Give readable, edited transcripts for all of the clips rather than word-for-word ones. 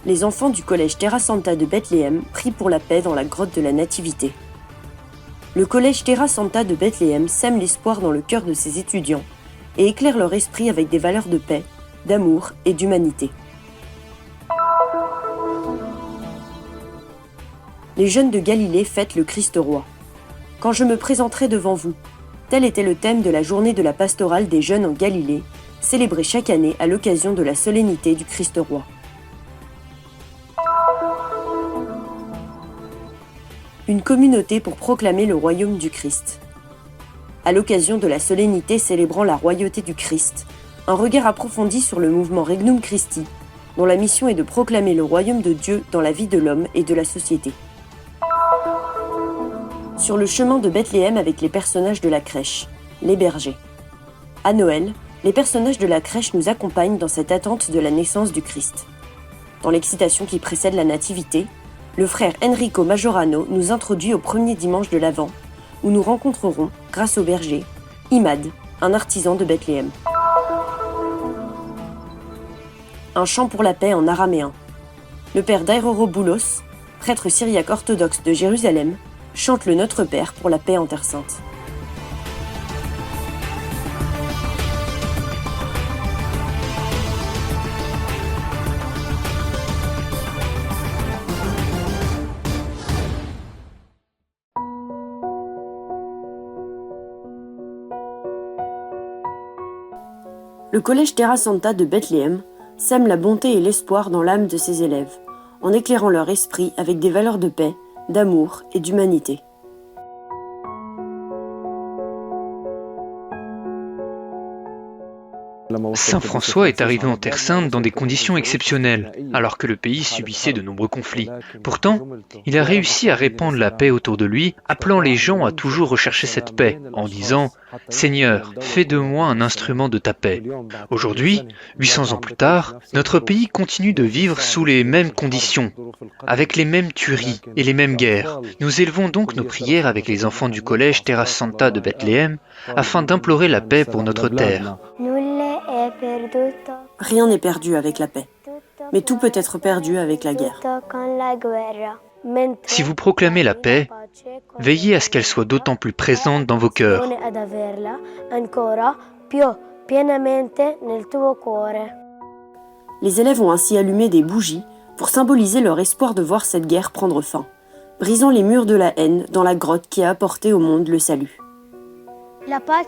les enfants du collège Terra Santa de Bethléem prient pour la paix dans la grotte de la Nativité. Le collège Terra Santa de Bethléem sème l'espoir dans le cœur de ses étudiants et éclaire leur esprit avec des valeurs de paix, d'amour et d'humanité. Les jeunes de Galilée fêtent le Christ roi. Quand je me présenterai devant vous, tel était le thème de la journée de la pastorale des jeunes en Galilée, célébrée chaque année à l'occasion de la solennité du Christ roi. Une communauté pour proclamer le royaume du Christ. À l'occasion de la solennité célébrant la royauté du Christ, un regard approfondi sur le mouvement Regnum Christi, dont la mission est de proclamer le royaume de Dieu dans la vie de l'homme et de la société. Sur le chemin de Bethléem avec les personnages de la crèche, les bergers. À Noël, les personnages de la crèche nous accompagnent dans cette attente de la naissance du Christ. Dans l'excitation qui précède la nativité, le frère Enrico Majorano nous introduit au premier dimanche de l'Avent, où nous rencontrerons, grâce au berger, Imad, un artisan de Bethléem. Un chant pour la paix en araméen. Le père Dairoros, prêtre syriaque orthodoxe de Jérusalem, chante le Notre Père pour la paix en Terre Sainte. Le collège Terra Santa de Bethléem sème la bonté et l'espoir dans l'âme de ses élèves, en éclairant leur esprit avec des valeurs de paix, d'amour et d'humanité. Saint François est arrivé en Terre Sainte dans des conditions exceptionnelles, alors que le pays subissait de nombreux conflits. Pourtant, il a réussi à répandre la paix autour de lui, appelant les gens à toujours rechercher cette paix, en disant « Seigneur, fais de moi un instrument de ta paix ». Aujourd'hui, 800 ans plus tard, notre pays continue de vivre sous les mêmes conditions, avec les mêmes tueries et les mêmes guerres. Nous élevons donc nos prières avec les enfants du collège Terra Santa de Bethléem, afin d'implorer la paix pour notre terre. Rien n'est perdu avec la paix, mais tout peut être perdu avec la guerre. Si vous proclamez la paix, veillez à ce qu'elle soit d'autant plus présente dans vos cœurs. Les élèves ont ainsi allumé des bougies pour symboliser leur espoir de voir cette guerre prendre fin, brisant les murs de la haine dans la grotte qui a apporté au monde le salut. La paix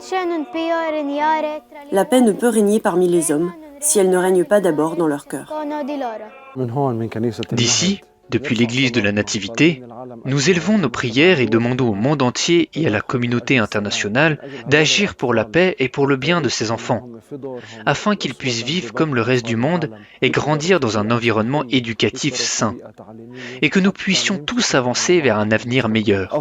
ne peut régner parmi les hommes si elle ne règne pas d'abord dans leur cœur. D'ici, depuis l'église de la Nativité, nous élevons nos prières et demandons au monde entier et à la communauté internationale d'agir pour la paix et pour le bien de ses enfants, afin qu'ils puissent vivre comme le reste du monde et grandir dans un environnement éducatif sain, et que nous puissions tous avancer vers un avenir meilleur.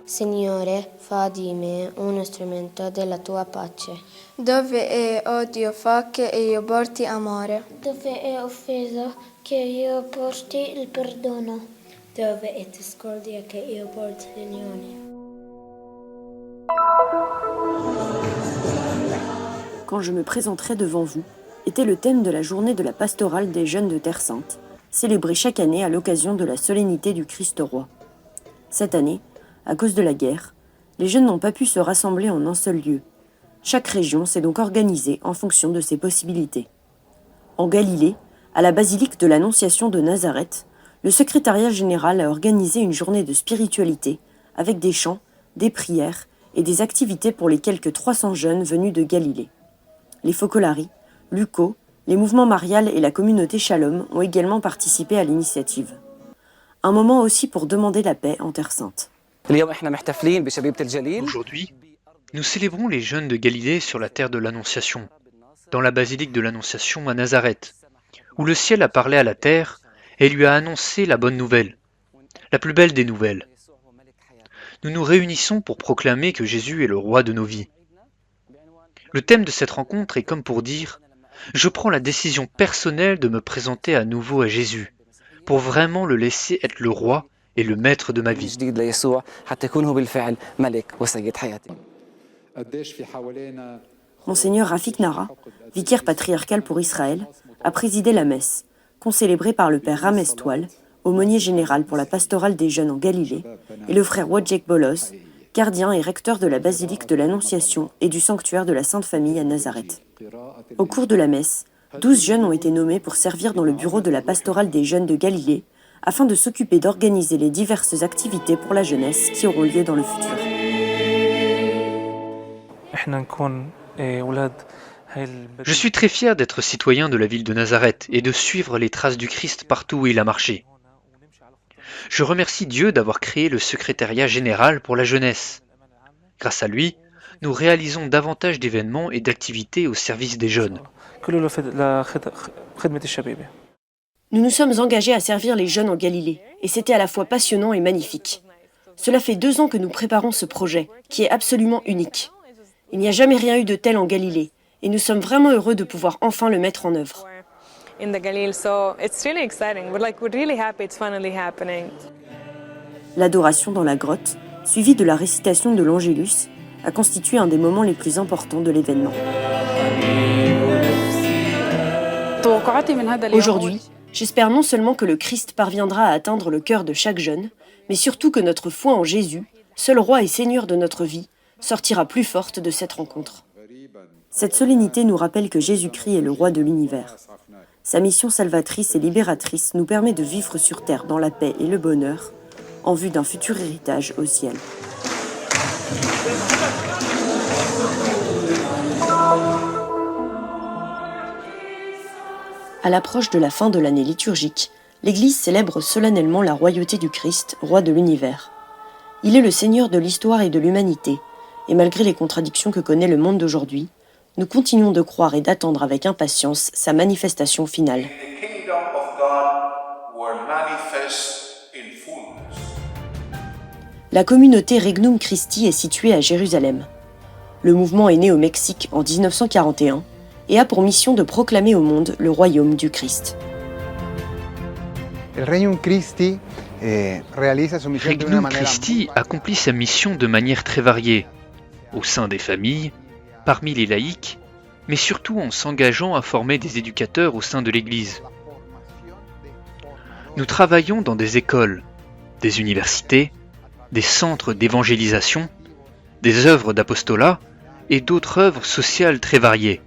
Signore, fa di me uno strumento della tua pace. Dove è odio, fa che io porti amore. Dove è offesa, che io porti il perdono. Dove è discordia, che io porti l'unione. Quand je me présenterai devant vous, était le thème de la journée de la pastorale des jeunes de Terre Sainte, célébrée chaque année à l'occasion de la solennité du Christ roi. Cette année, à cause de la guerre, les jeunes n'ont pas pu se rassembler en un seul lieu. Chaque région s'est donc organisée en fonction de ses possibilités. En Galilée, à la basilique de l'Annonciation de Nazareth, le secrétariat général a organisé une journée de spiritualité avec des chants, des prières et des activités pour les quelques 300 jeunes venus de Galilée. Les Focolari, l'UCO, les mouvements mariales et la communauté Shalom ont également participé à l'initiative. Un moment aussi pour demander la paix en Terre Sainte. Aujourd'hui, nous célébrons les jeunes de Galilée sur la terre de l'Annonciation, dans la basilique de l'Annonciation à Nazareth, où le ciel a parlé à la terre et lui a annoncé la bonne nouvelle, la plus belle des nouvelles. Nous nous réunissons pour proclamer que Jésus est le roi de nos vies. Le thème de cette rencontre est comme pour dire « Je prends la décision personnelle de me présenter à nouveau à Jésus, pour vraiment le laisser être le roi et le maître de ma vie. » Monseigneur Rafik Nara, vicaire patriarcal pour Israël, a présidé la messe, concélébrés par le père Ramestoile, aumônier général pour la pastorale des jeunes en Galilée, et le frère Wojciech Bolos, gardien et recteur de la basilique de l'Annonciation et du sanctuaire de la Sainte Famille à Nazareth. Au cours de la messe, 12 jeunes ont été nommés pour servir dans le bureau de la pastorale des jeunes de Galilée, afin de s'occuper d'organiser les diverses activités pour la jeunesse qui auront lieu dans le futur. Je suis très fier d'être citoyen de la ville de Nazareth et de suivre les traces du Christ partout où il a marché. Je remercie Dieu d'avoir créé le secrétariat général pour la jeunesse. Grâce à lui, nous réalisons davantage d'événements et d'activités au service des jeunes. Nous nous sommes engagés à servir les jeunes en Galilée, et c'était à la fois passionnant et magnifique. Cela fait 2 ans que nous préparons ce projet, qui est absolument unique. Il n'y a jamais rien eu de tel en Galilée, et nous sommes vraiment heureux de pouvoir enfin le mettre en œuvre. L'adoration dans la grotte, suivie de la récitation de l'Angélus, a constitué un des moments les plus importants de l'événement. Aujourd'hui, j'espère non seulement que le Christ parviendra à atteindre le cœur de chaque jeune, mais surtout que notre foi en Jésus, seul roi et seigneur de notre vie, sortira plus forte de cette rencontre. Cette solennité nous rappelle que Jésus-Christ est le roi de l'univers. Sa mission salvatrice et libératrice nous permet de vivre sur terre dans la paix et le bonheur, en vue d'un futur héritage au ciel. À l'approche de la fin de l'année liturgique, l'Église célèbre solennellement la royauté du Christ, roi de l'univers. Il est le Seigneur de l'histoire et de l'humanité, et malgré les contradictions que connaît le monde d'aujourd'hui, nous continuons de croire et d'attendre avec impatience sa manifestation finale. La communauté Regnum Christi est située à Jérusalem. Le mouvement est né au Mexique en 1941 et a pour mission de proclamer au monde le royaume du Christ. Regnum Christi accomplit sa mission de manière très variée, au sein des familles, parmi les laïcs, mais surtout en s'engageant à former des éducateurs au sein de l'Église. Nous travaillons dans des écoles, des universités, des centres d'évangélisation, des œuvres d'apostolat et d'autres œuvres sociales très variées,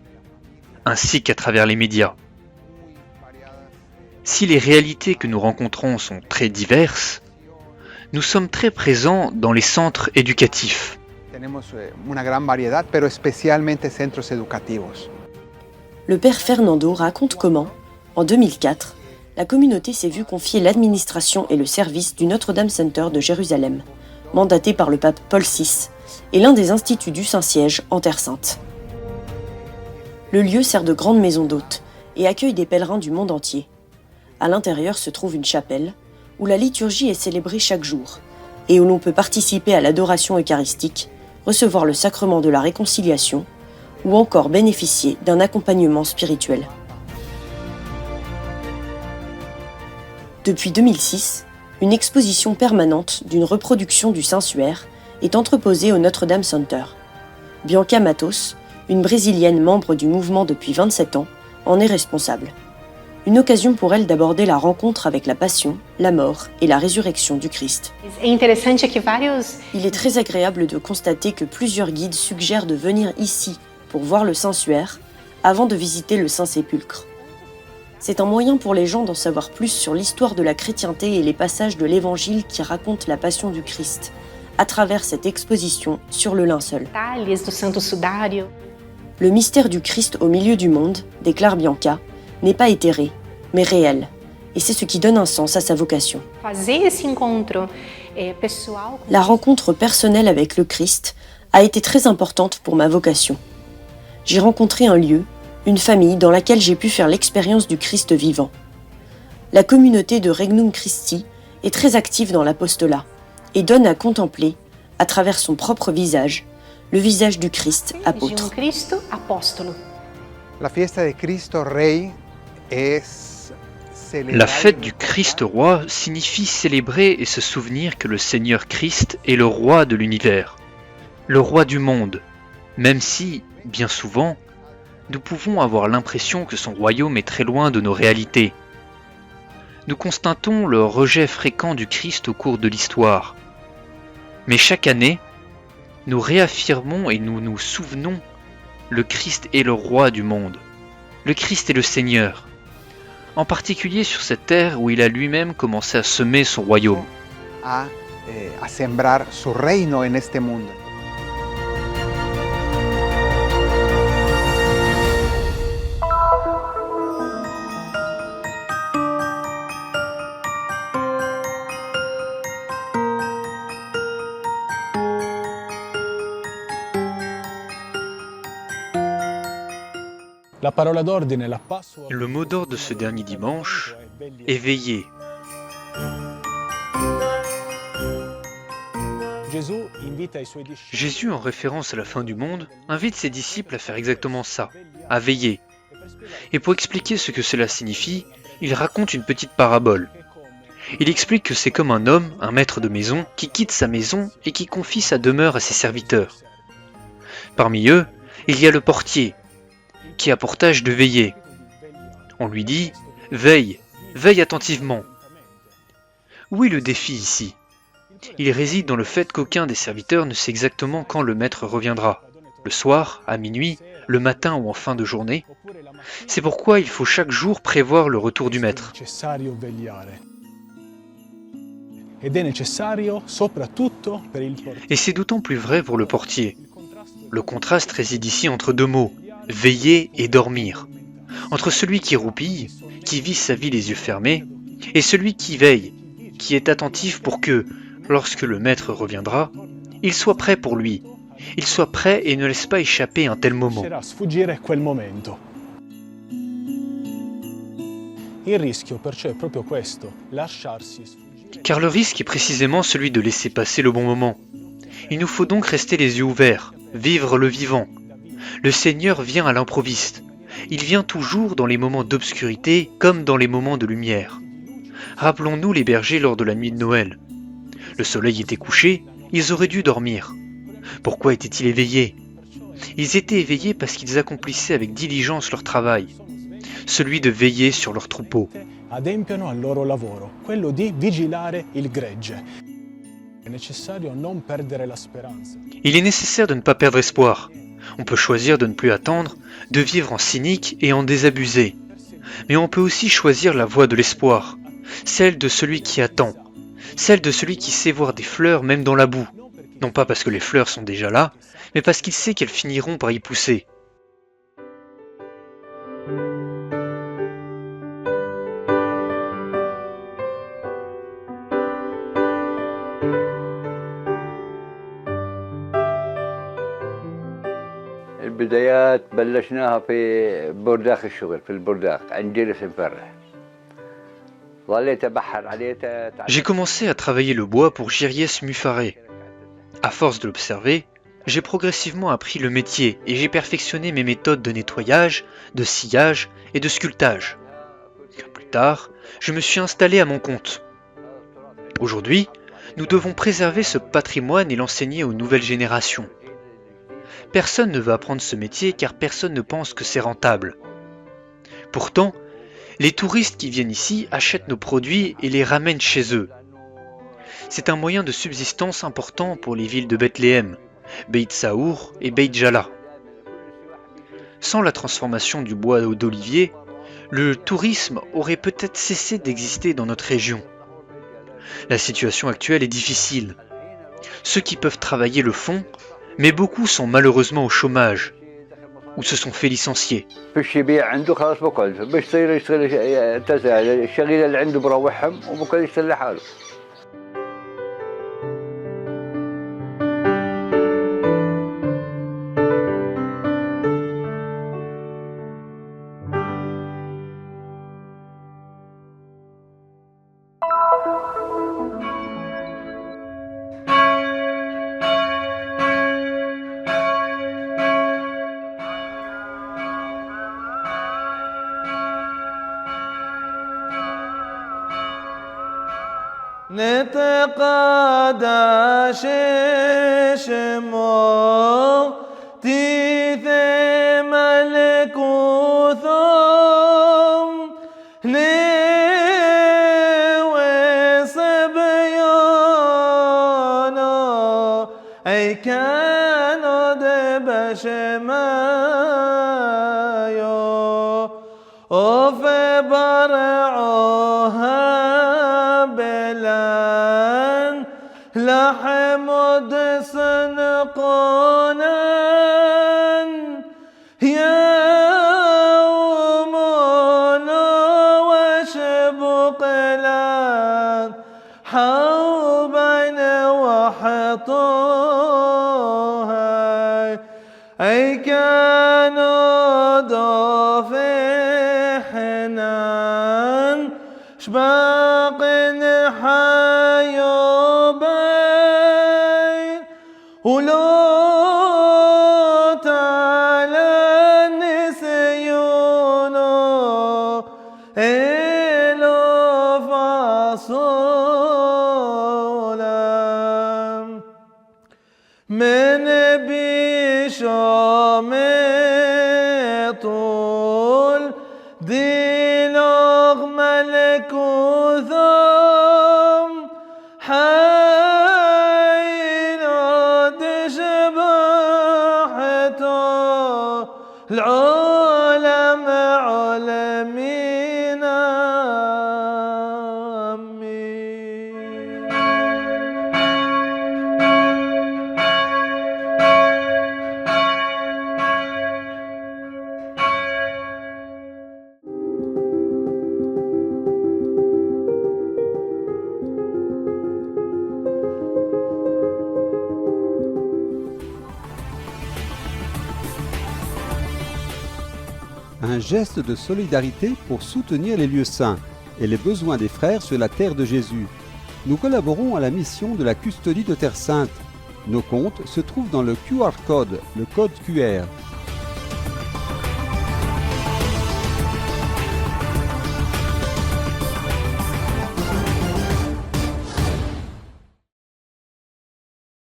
ainsi qu'à travers les médias. Si les réalités que nous rencontrons sont très diverses, nous sommes très présents dans les centres éducatifs. Le père Fernando raconte comment, en 2004, la communauté s'est vue confier l'administration et le service du Notre-Dame Center de Jérusalem, mandaté par le pape Paul VI, et l'un des instituts du Saint-Siège en Terre Sainte. Le lieu sert de grande maison d'hôtes et accueille des pèlerins du monde entier. À l'intérieur se trouve une chapelle, où la liturgie est célébrée chaque jour, et où l'on peut participer à l'adoration eucharistique, recevoir le sacrement de la réconciliation, ou encore bénéficier d'un accompagnement spirituel. Depuis 2006, une exposition permanente d'une reproduction du Saint-Suaire est entreposée au Notre-Dame Center. Bianca Matos, une Brésilienne membre du mouvement depuis 27 ans, en est responsable. Une occasion pour elle d'aborder la rencontre avec la passion, la mort et la résurrection du Christ. Il est très agréable de constater que plusieurs guides suggèrent de venir ici pour voir le Saint-Suaire avant de visiter le Saint-Sépulcre. C'est un moyen pour les gens d'en savoir plus sur l'histoire de la chrétienté et les passages de l'Évangile qui racontent la passion du Christ, à travers cette exposition sur le linceul. Le mystère du Christ au milieu du monde, déclare Bianca, n'est pas éthéré, mais réel, et c'est ce qui donne un sens à sa vocation. La rencontre personnelle avec le Christ a été très importante pour ma vocation. J'ai rencontré un lieu, une famille dans laquelle j'ai pu faire l'expérience du Christ vivant. La communauté de Regnum Christi est très active dans l'apostolat et donne à contempler, à travers son propre visage, le visage du Christ apôtre. La fête du Christ roi signifie célébrer et se souvenir que le Seigneur Christ est le roi de l'univers, le roi du monde, même si, bien souvent, nous pouvons avoir l'impression que son royaume est très loin de nos réalités. nous constatons le rejet fréquent du Christ au cours de l'histoire. Mais chaque année, nous réaffirmons et nous nous souvenons, le Christ est le roi du monde. Le Christ est le Seigneur. En particulier sur cette terre où il a lui-même commencé à semer son royaume. A sembrar su reino en este mundo. Le mot d'ordre de ce dernier dimanche est veiller. Jésus, en référence à la fin du monde, invite ses disciples à faire exactement ça, à veiller. Et pour expliquer ce que cela signifie, il raconte une petite parabole. Il explique que c'est comme un homme, un maître de maison, qui quitte sa maison et qui confie sa demeure à ses serviteurs. Parmi eux, il y a le portier, qui a pour tâche de veiller. On lui dit « Veille, veille attentivement ». Où est le défi ici ? Il réside dans le fait qu'aucun des serviteurs ne sait exactement quand le maître reviendra, le soir, à minuit, le matin ou en fin de journée. C'est pourquoi il faut chaque jour prévoir le retour du maître. Et c'est d'autant plus vrai pour le portier. Le contraste réside ici entre deux mots, veiller et dormir. Entre celui qui roupille, qui vit sa vie les yeux fermés, et celui qui veille, qui est attentif pour que, lorsque le maître reviendra, il soit prêt pour lui. Il soit prêt et ne laisse pas échapper un tel moment. Car le risque est précisément celui de laisser passer le bon moment. Il nous faut donc rester les yeux ouverts, vivre le vivant. Le Seigneur vient à l'improviste. Il vient toujours dans les moments d'obscurité comme dans les moments de lumière. Rappelons-nous les bergers lors de la nuit de Noël. Le soleil était couché, ils auraient dû dormir. Pourquoi étaient-ils éveillés ? Ils étaient éveillés parce qu'ils accomplissaient avec diligence leur travail, celui de veiller sur leur troupeau. Adempiano al loro lavoro, quello di vigilare il gregge. È necessario non perdere la speranza. Il est nécessaire de ne pas perdre espoir. On peut choisir de ne plus attendre, de vivre en cynique et en désabusé. Mais on peut aussi choisir la voie de l'espoir, celle de celui qui attend, celle de celui qui sait voir des fleurs même dans la boue. Non pas parce que les fleurs sont déjà là, mais parce qu'il sait qu'elles finiront par y pousser. البدايات بلشناها في بورداخ الشغل في البورداخ عند جلس مفرح. ظليت ابحر عليه. J'ai commencé à travailler le bois pour Giriès Muffaré. À force de l'observer, j'ai progressivement appris le métier et j'ai perfectionné mes méthodes de nettoyage, de sciage et de sculptage. Plus tard, je me suis installé à mon compte. Aujourd'hui, nous devons préserver ce patrimoine et l'enseigner aux nouvelles générations. Personne ne veut apprendre ce métier car personne ne pense que c'est rentable. Pourtant, les touristes qui viennent ici achètent nos produits et les ramènent chez eux. C'est un moyen de subsistance important pour les villes de Bethléem, Beit Saour et Beit Jala. Sans la transformation du bois d'olivier, le tourisme aurait peut-être cessé d'exister dans notre région. La situation actuelle est difficile. Ceux qui peuvent travailler le font, mais beaucoup sont malheureusement au chômage ou se sont fait licencier. نتقادى شمو تيث ملكوثم بشمايو وفي برعوها بلان لحم ودسن قونان يومنا وشبق لان حوبين وحطوها أي كانوا ضافي حنان شباق حيوبين ولو تعالى نسيونه إلو فاصولا من بيشام طول ديلوغ ملك وثم حينا دشبحته العالم عالمين آمين. Un geste de solidarité pour soutenir les lieux saints et les besoins des frères sur la terre de Jésus. Nous collaborons à la mission de la custodie de Terre Sainte. Nos comptes se trouvent dans le QR code, le code QR.